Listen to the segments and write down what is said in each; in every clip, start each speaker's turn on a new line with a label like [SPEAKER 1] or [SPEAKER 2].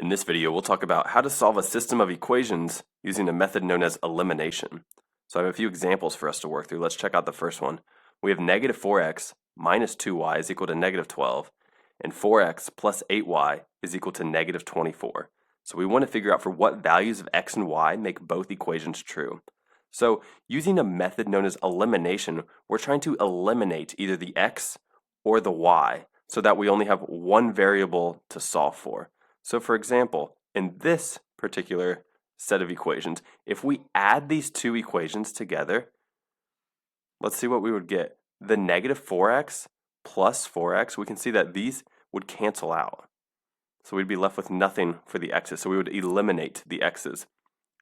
[SPEAKER 1] In this video, we'll talk about how to solve a system of equations using a method known as elimination. So I have a few examples for us to work through. Let's check out the first one. We have negative 4x minus 2y is equal to negative 12, and 4x plus 8y is equal to negative 24. So we want to figure out for what values of x and y make both equations true. So using a method known as elimination, we're trying to eliminate either the x or the y so that we only have one variable to solve for. So for example, in this particular set of equations, if we add these two equations together, let's see what we would get. The negative 4x plus 4x, we can see that these would cancel out. So we'd be left with nothing for the x's. So we would eliminate the x's.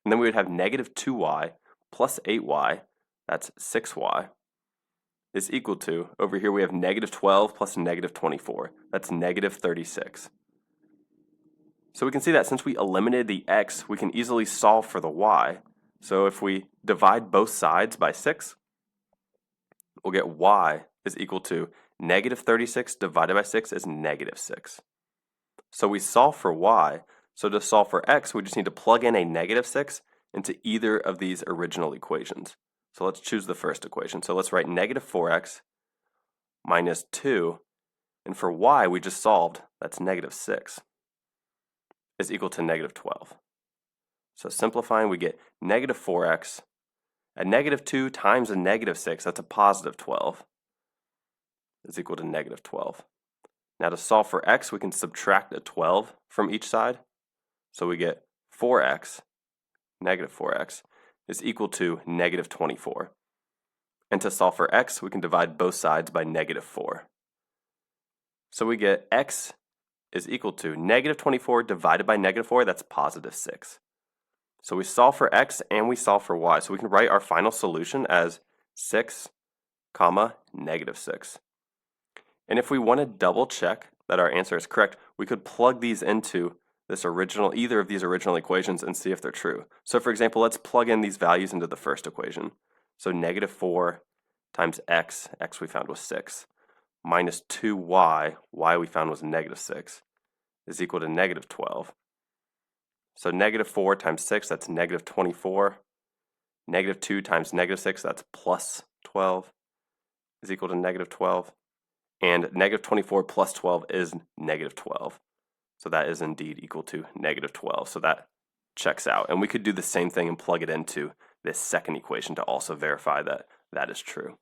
[SPEAKER 1] And then we would have negative 2y plus 8y, that's 6y, is equal to, over here we have negative 12 plus negative 24, that's negative 36. So we can see that since we eliminated the x, we can easily solve for the y. So if we divide both sides by 6, we'll get y is equal to negative 36 divided by 6 is negative 6. So we solve for y. So to solve for x, we just need to plug in a negative 6 into either of these original equations. So let's choose the first equation. So let's write negative 4x minus 2, and for y we just solved, that's negative 6, is equal to negative 12. So simplifying, we get negative 4x, a negative 2 times a negative 6, that's a positive 12, is equal to negative 12. Now to solve for x, we can subtract a 12 from each side. So we get 4x, negative 4x, is equal to negative 24. And to solve for x, we can divide both sides by negative 4. So we get x is equal to negative 24 divided by negative 4, that's positive 6. So we solve for x and we solve for y. So we can write our final solution as 6, comma, negative 6. And if we want to double check that our answer is correct, we could plug these into either of these original equations and see if they're true. So for example, let's plug in these values into the first equation. So negative 4 times x we found was 6, minus 2y, y we found was negative 6, is equal to negative 12. So negative 4 times 6, that's negative 24. Negative 2 times negative 6, that's plus 12, is equal to negative 12. And negative 24 plus 12 is negative 12. So that is indeed equal to negative 12. So that checks out. And we could do the same thing and plug it into this second equation to also verify that that is true.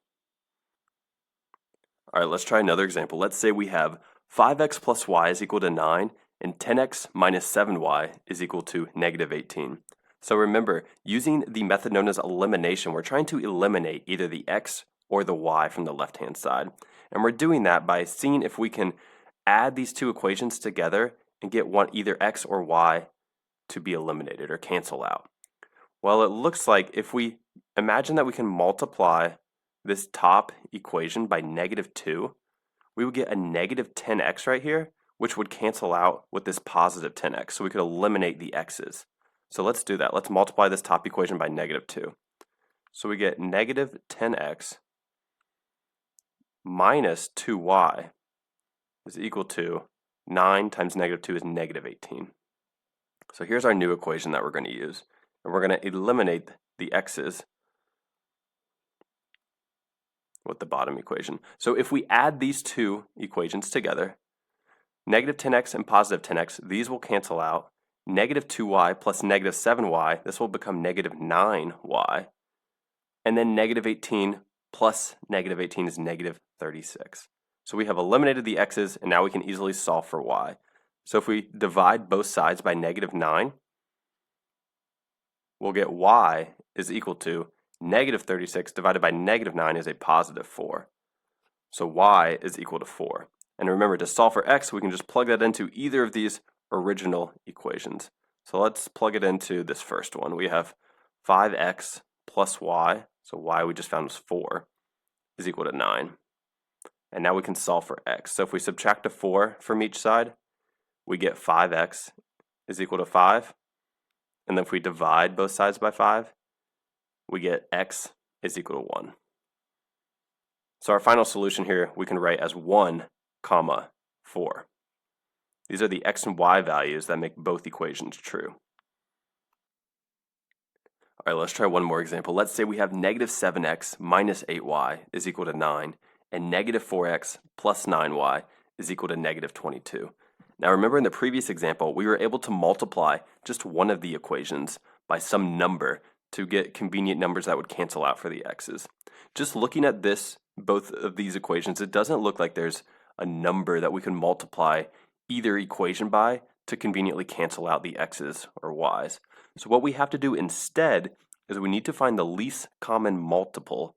[SPEAKER 1] All right, let's try another example. Let's say we have 5x plus y is equal to 9 and 10x minus 7y is equal to negative 18. So remember, using the method known as elimination, we're trying to eliminate either the x or the y from the left-hand side. And we're doing that by seeing if we can add these two equations together and get either x or y to be eliminated or cancel out. Well, it looks like if we imagine that we can multiply this top equation by negative 2, we would get a negative 10x right here, which would cancel out with this positive 10x. So we could eliminate the x's. So let's do that. Let's multiply this top equation by negative 2. So we get negative 10x minus 2y is equal to 9 times negative 2 is negative 18. So here's our new equation that we're going to use. And we're going to eliminate the x's with the bottom equation. So if we add these two equations together, negative 10x and positive 10x, these will cancel out. Negative 2y plus negative 7y, this will become negative 9y. And then negative 18 plus negative 18 is negative 36. So we have eliminated the x's, and now we can easily solve for y. So if we divide both sides by negative 9, we'll get y is equal to negative 36 divided by negative 9 is a positive 4. So y is equal to 4. And remember, to solve for x, we can just plug that into either of these original equations. So let's plug it into this first one. We have 5x plus y, so y we just found was 4, is equal to 9. And now we can solve for x. So if we subtract a 4 from each side, we get 5x is equal to 5. And then if we divide both sides by 5, we get x is equal to 1. So our final solution here we can write as 1, 4. These are the x and y values that make both equations true. All right, let's try one more example. Let's say we have negative 7x minus 8y is equal to 9, and negative 4x plus 9y is equal to negative 22. Now remember in the previous example, we were able to multiply just one of the equations by some number to get convenient numbers that would cancel out for the x's. Just looking at both of these equations, it doesn't look like there's a number that we can multiply either equation by to conveniently cancel out the x's or y's. So what we have to do instead is we need to find the least common multiple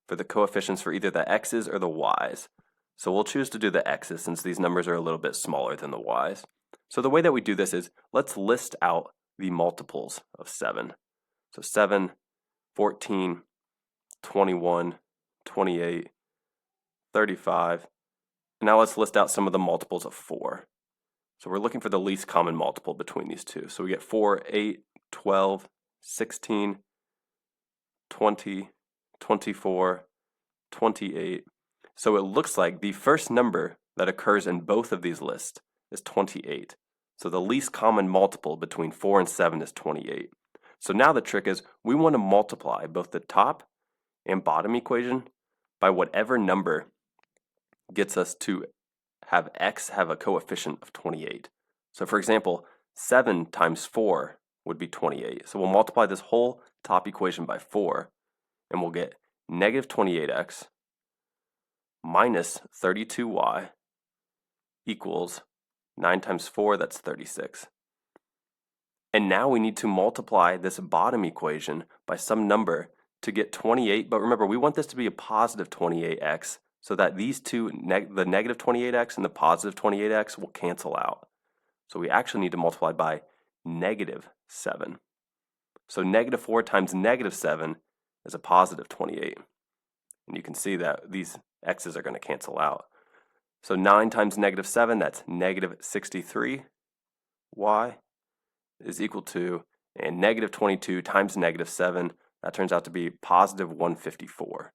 [SPEAKER 1] for the coefficients for either the x's or the y's. So we'll choose to do the x's since these numbers are a little bit smaller than the y's. So the way that we do this is let's list out the multiples of 7. So 7, 14, 21, 28, 35. Now let's list out some of the multiples of 4. So we're looking for the least common multiple between these two. So we get 4, 8, 12, 16, 20, 24, 28. So it looks like the first number that occurs in both of these lists is 28. So the least common multiple between 4 and 7 is 28. So now the trick is we want to multiply both the top and bottom equation by whatever number gets us to have x have a coefficient of 28. So for example, 7 times 4 would be 28. So we'll multiply this whole top equation by 4, and we'll get negative 28x minus 32y equals 9 times 4, that's 36. And now we need to multiply this bottom equation by some number to get 28, but remember we want this to be a positive 28x so that these two, the negative 28x and the positive 28x will cancel out. So we actually need to multiply by negative 7. So negative 4 times negative 7 is a positive 28. And you can see that these x's are going to cancel out. So 9 times negative 7, that's negative 63y is equal to, and negative 22 times negative 7, that turns out to be positive 154.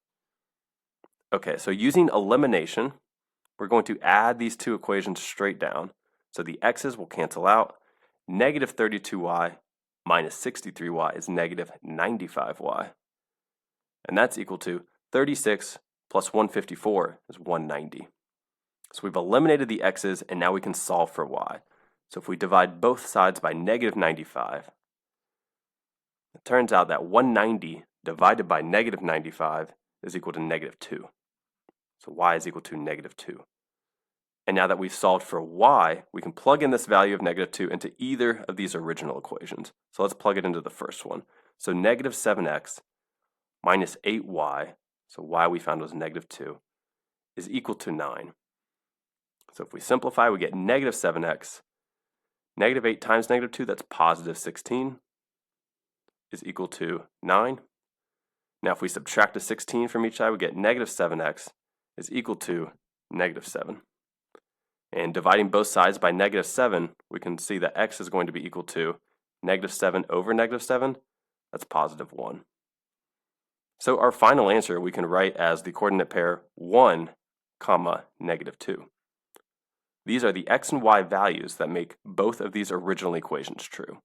[SPEAKER 1] Okay, so using elimination, we're going to add these two equations straight down. So the x's will cancel out. Negative 32y minus 63y is negative 95y. And that's equal to 36 plus 154 is 190. So we've eliminated the x's, and now we can solve for y. So if we divide both sides by negative 95, it turns out that 190 divided by negative 95 is equal to negative 2. So y is equal to negative 2. And now that we've solved for y, we can plug in this value of negative 2 into either of these original equations. So let's plug it into the first one. So negative 7x minus 8y, so y we found was negative 2, is equal to 9. So if we simplify, we get negative 7x. Negative 8 times negative 2, that's positive 16, is equal to 9. Now if we subtract a 16 from each side, we get negative 7x is equal to negative 7. And dividing both sides by negative 7, we can see that x is going to be equal to negative 7 over negative 7. That's positive 1. So our final answer we can write as the coordinate pair 1, comma, negative 2. These are the x and y values that make both of these original equations true.